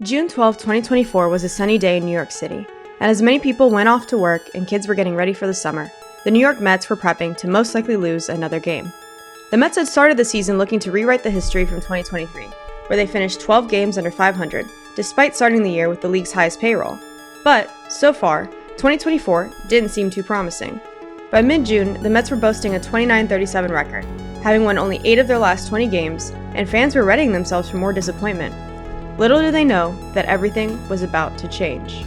June 12, 2024 was a sunny day in New York City, and as many people went off to work and kids were getting ready for the summer, the New York Mets were prepping to most likely lose another game. The Mets had started the season looking to rewrite the history from 2023, where they finished 12 games under 500, despite starting the year with the league's highest payroll. But, so far, 2024 didn't seem too promising. By mid-June, the Mets were boasting a 29-37 record, having won only 8 of their last 20 games, and fans were readying themselves for more disappointment. Little did they know that everything was about to change.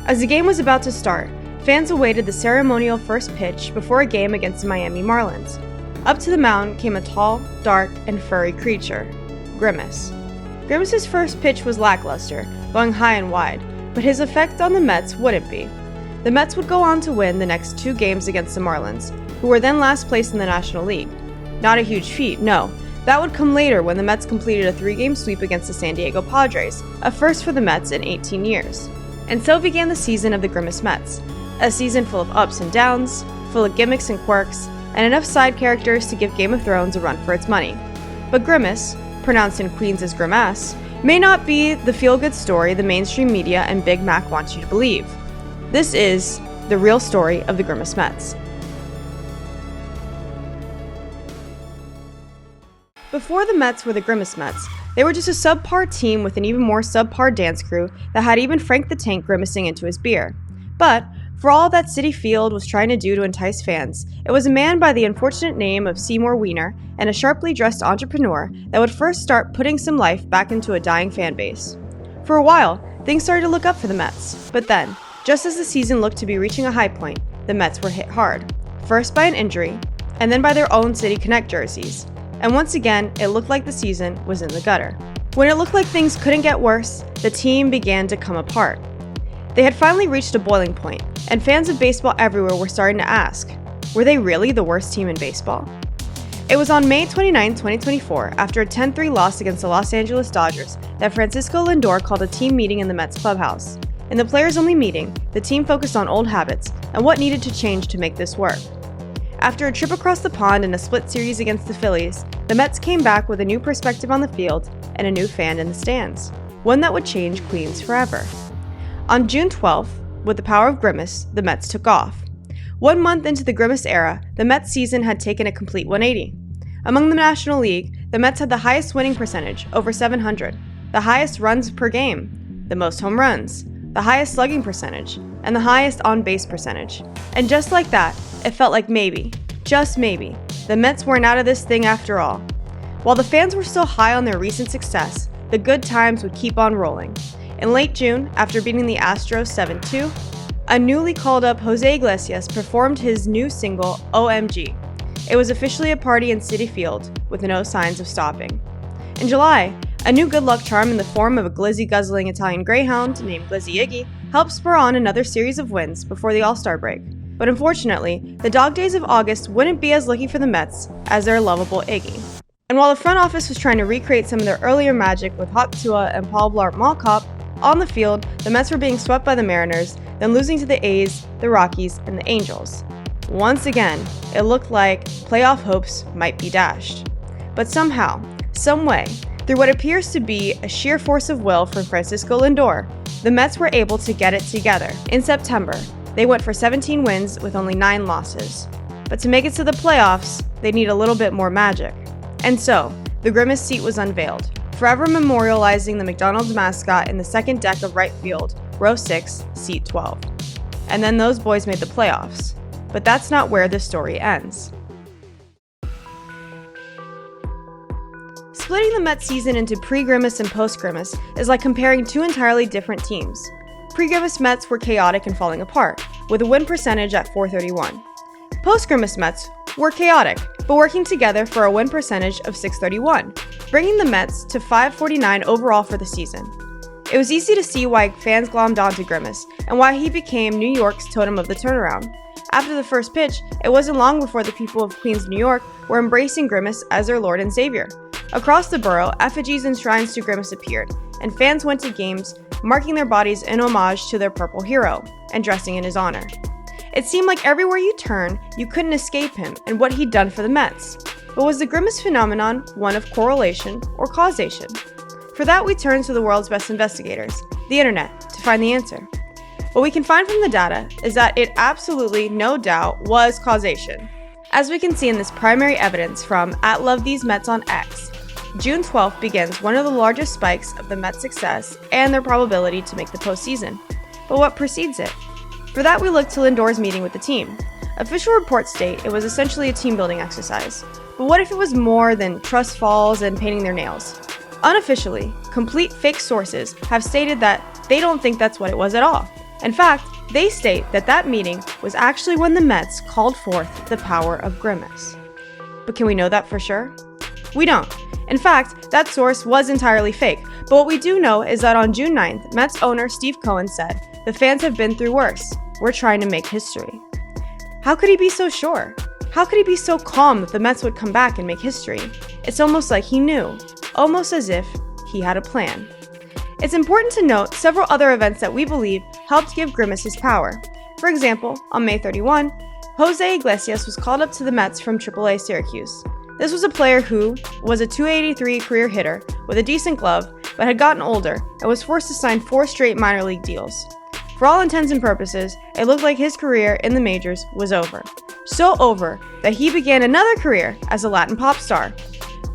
As the game was about to start, fans awaited the ceremonial first pitch before a game against the Miami Marlins. Up to the mound came a tall, dark, and furry creature, Grimace. Grimace's first pitch was lackluster, going high and wide, but his effect on the Mets wouldn't be. The Mets would go on to win the next 2 games against the Marlins, who were then last place in the National League. Not a huge feat, no. That would come later when the Mets completed a 3-game sweep against the San Diego Padres, a first for the Mets in 18 years. And so began the season of the Grimace Mets, a season full of ups and downs, full of gimmicks and quirks, and enough side characters to give Game of Thrones a run for its money. But Grimace, pronounced in Queens as Grimace, may not be the feel-good story the mainstream media and Big Mac want you to believe. This is the real story of the Grimace Mets. Before the Mets were the Grimace Mets, they were just a subpar team with an even more subpar dance crew that had even Frank the Tank grimacing into his beer. But, for all that Citi Field was trying to do to entice fans, it was a man by the unfortunate name of Seymour Wiener and a sharply dressed entrepreneur that would first start putting some life back into a dying fan base. For a while, things started to look up for the Mets, but then, just as the season looked to be reaching a high point, the Mets were hit hard. First by an injury, and then by their own City Connect jerseys. And once again, it looked like the season was in the gutter. When it looked like things couldn't get worse, the team began to come apart. They had finally reached a boiling point, and fans of baseball everywhere were starting to ask, were they really the worst team in baseball? It was on May 29, 2024, after a 10-3 loss against the Los Angeles Dodgers, that Francisco Lindor called a team meeting in the Mets clubhouse. In the players-only meeting, the team focused on old habits and what needed to change to make this work. After a trip across the pond in a split series against the Phillies, the Mets came back with a new perspective on the field and a new fan in the stands, one that would change Queens forever. On June 12th, with the power of Grimace, the Mets took off. 1 month into the Grimace era, the Mets season had taken a complete 180. Among the National League, the Mets had the highest winning percentage, over 700, the highest runs per game, the most home runs, the highest slugging percentage, and the highest on-base percentage. And just like that, it felt like maybe, just maybe, the Mets weren't out of this thing after all. While the fans were still high on their recent success, the good times would keep on rolling. In late June, after beating the Astros 7-2, a newly called up Jose Iglesias performed his new single, OMG. It was officially a party in Citi Field, with no signs of stopping. In July, a new good luck charm in the form of a glizzy-guzzling Italian greyhound named Glizzy Iggy helped spur on another series of wins before the All-Star break. But unfortunately, the dog days of August wouldn't be as lucky for the Mets as their lovable Iggy. And while the front office was trying to recreate some of their earlier magic with Hot Tua and Paul Blart Mall Cop, on the field, the Mets were being swept by the Mariners, then losing to the A's, the Rockies, and the Angels. Once again, it looked like playoff hopes might be dashed. But somehow, some way, through what appears to be a sheer force of will from Francisco Lindor, the Mets were able to get it together. In September, they went for 17 wins with only 9 losses. But to make it to the playoffs, they need a little bit more magic. And so, the Grimace seat was unveiled, forever memorializing the McDonald's mascot in the second deck of right field, row 6, seat 12. And then those boys made the playoffs. But that's not where the story ends. Splitting the Mets season into pre-Grimace and post-Grimace is like comparing 2 entirely different teams. Pre-Grimace Mets were chaotic and falling apart, with a win percentage at .431. Post-Grimace Mets were chaotic, but working together for a win percentage of .631, bringing the Mets to .549 overall for the season. It was easy to see why fans glommed onto Grimace, and why he became New York's totem of the turnaround. After the first pitch, it wasn't long before the people of Queens, New York were embracing Grimace as their Lord and Savior. Across the borough, effigies and shrines to Grimace appeared, and fans went to games, marking their bodies in homage to their purple hero, and dressing in his honor. It seemed like everywhere you turn, you couldn't escape him and what he'd done for the Mets. But was the Grimace phenomenon one of correlation or causation? For that, we turn to the world's best investigators, the internet, to find the answer. What we can find from the data is that it absolutely, no doubt, was causation. As we can see in this primary evidence from @LoveTheseMets on X, June 12th begins one of the largest spikes of the Mets' success and their probability to make the postseason. But what precedes it? For that, we look to Lindor's meeting with the team. Official reports state it was essentially a team-building exercise. But what if it was more than trust falls and painting their nails? Unofficially, complete fake sources have stated that they don't think that's what it was at all. In fact, they state that that meeting was actually when the Mets called forth the power of Grimace. But can we know that for sure? We don't. In fact, that source was entirely fake, but what we do know is that on June 9th, Mets owner Steve Cohen said, "The fans have been through worse. We're trying to make history." How could he be so sure? How could he be so calm that the Mets would come back and make history? It's almost like he knew, almost as if he had a plan. It's important to note several other events that we believe helped give Grimace his power. For example, on May 31, Jose Iglesias was called up to the Mets from AAA Syracuse. This was a player who was a .283 career hitter with a decent glove, but had gotten older and was forced to sign 4 straight minor league deals. For all intents and purposes, it looked like his career in the majors was over. So over that he began another career as a Latin pop star.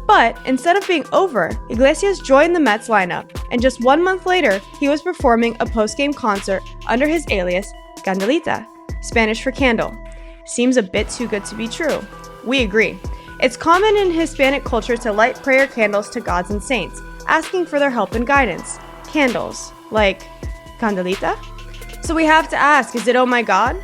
But instead of being over, Iglesias joined the Mets lineup, and just 1 month later, he was performing a post-game concert under his alias Candelita, Spanish for candle. Seems a bit too good to be true. We agree. It's common in Hispanic culture to light prayer candles to gods and saints, asking for their help and guidance. Candles, like Candelita? So we have to ask, is it oh my God?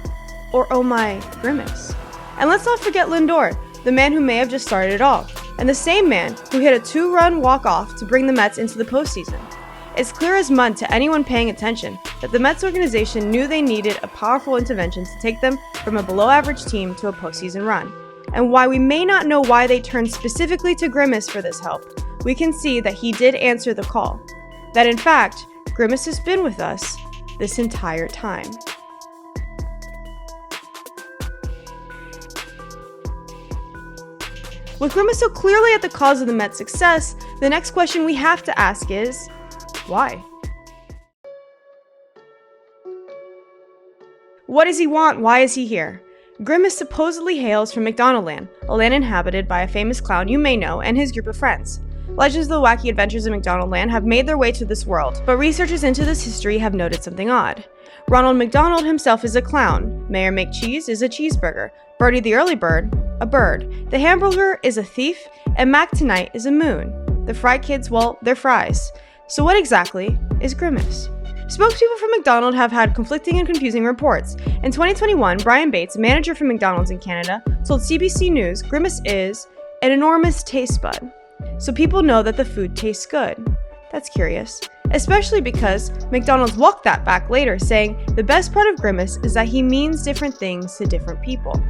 Or oh my Grimace? And let's not forget Lindor, the man who may have just started it all, and the same man who hit a 2-run walk-off to bring the Mets into the postseason. It's clear as mud to anyone paying attention that the Mets organization knew they needed a powerful intervention to take them from a below-average team to a postseason run. And while we may not know why they turned specifically to Grimace for this help, we can see that he did answer the call. That in fact, Grimace has been with us this entire time. With Grimace so clearly at the cause of the Mets' success, the next question we have to ask is, why? What does he want? Why is he here? Grimace supposedly hails from McDonaldland, a land inhabited by a famous clown you may know and his group of friends. Legends of the wacky adventures of McDonaldland have made their way to this world, but researchers into this history have noted something odd. Ronald McDonald himself is a clown, Mayor McCheese is a cheeseburger, Birdie the early bird, a bird, the hamburger is a thief, and Mac Tonight is a moon. The Fry Kids, well, they're fries. So what exactly is Grimace? Spokespeople from McDonald's have had conflicting and confusing reports. In 2021, Brian Bates, a manager for McDonald's in Canada, told CBC News Grimace is an enormous taste bud. So people know that the food tastes good. That's curious, especially because McDonald's walked that back later, saying the best part of Grimace is that he means different things to different people.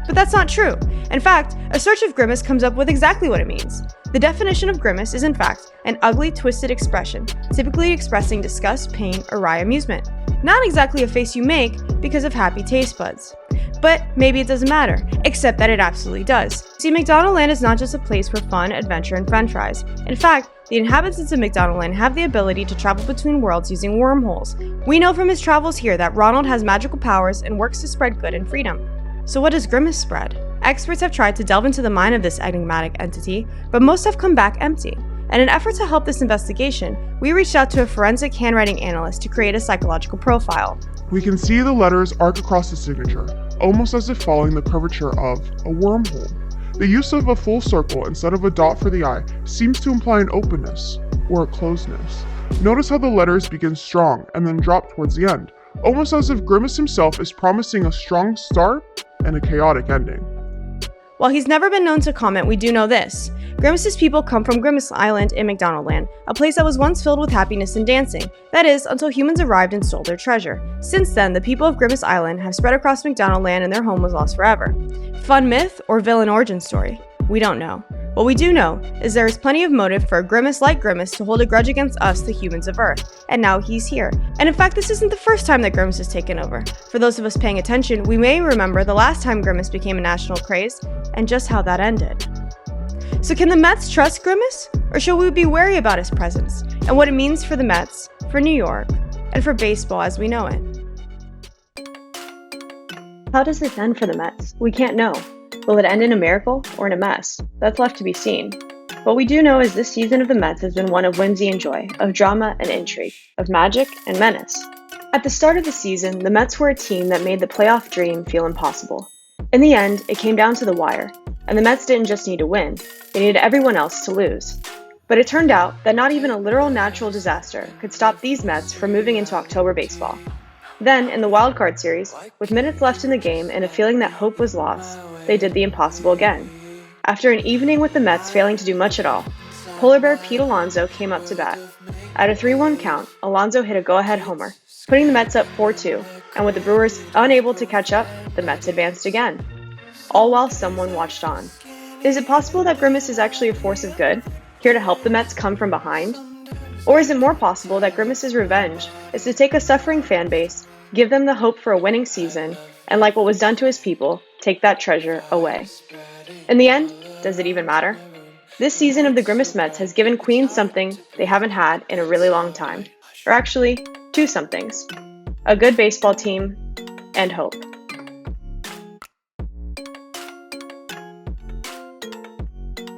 But that's not true. In fact, a search of Grimace comes up with exactly what it means. The definition of Grimace is in fact an ugly, twisted expression, typically expressing disgust, pain, or wry amusement. Not exactly a face you make because of happy taste buds. But maybe it doesn't matter, except that it absolutely does. See, McDonaldland is not just a place for fun, adventure, and french fries. In fact, the inhabitants of McDonaldland have the ability to travel between worlds using wormholes. We know from his travels here that Ronald has magical powers and works to spread good and freedom. So what does Grimace spread? Experts have tried to delve into the mind of this enigmatic entity, but most have come back empty. In an effort to help this investigation, we reached out to a forensic handwriting analyst to create a psychological profile. We can see the letters arc across the signature, almost as if following the curvature of a wormhole. The use of a full circle instead of a dot for the eye seems to imply an openness, or a closedness. Notice how the letters begin strong and then drop towards the end, almost as if Grimace himself is promising a strong start and a chaotic ending. While he's never been known to comment, we do know this. Grimace's people come from Grimace Island in McDonaldland, a place that was once filled with happiness and dancing. That is, until humans arrived and stole their treasure. Since then, the people of Grimace Island have spread across McDonaldland and their home was lost forever. Fun myth or villain origin story? We don't know. What we do know is there is plenty of motive for a Grimace like Grimace to hold a grudge against us, the humans of Earth, and now he's here. And in fact, this isn't the first time that Grimace has taken over. For those of us paying attention, we may remember the last time Grimace became a national craze, and just how that ended. So can the Mets trust Grimace? Or should we be wary about his presence? and what it means for the Mets, for New York, and for baseball as we know it. How does this end for the Mets? We can't know. Will it end in a miracle or in a mess? That's left to be seen. What we do know is this season of the Mets has been one of whimsy and joy, of drama and intrigue, of magic and menace. At the start of the season, the Mets were a team that made the playoff dream feel impossible. In the end, it came down to the wire, and the Mets didn't just need to win, they needed everyone else to lose. But it turned out that not even a literal natural disaster could stop these Mets from moving into October baseball. Then, in the wildcard series, with minutes left in the game and a feeling that hope was lost, they did the impossible again. After an evening with the Mets failing to do much at all, Polar Bear Pete Alonso came up to bat. At a 3-1 count, Alonso hit a go-ahead homer, putting the Mets up 4-2, and with the Brewers unable to catch up, the Mets advanced again. All while someone watched on. Is it possible that Grimace is actually a force of good, here to help the Mets come from behind? Or is it more possible that Grimace's revenge is to take a suffering fan base, give them the hope for a winning season, and like what was done to his people, take that treasure away? In the end, does it even matter? This season of the Grimace Mets has given Queens something they haven't had in a really long time. Or actually, two somethings. A good baseball team and hope.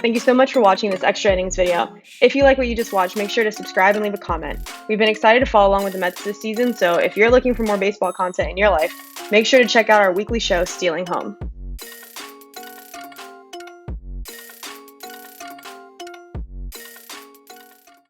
Thank you so much for watching this Extra Innings video. If you like what you just watched, make sure to subscribe and leave a comment. We've been excited to follow along with the Mets this season, so if you're looking for more baseball content in your life, make sure to check out our weekly show, Stealing Home.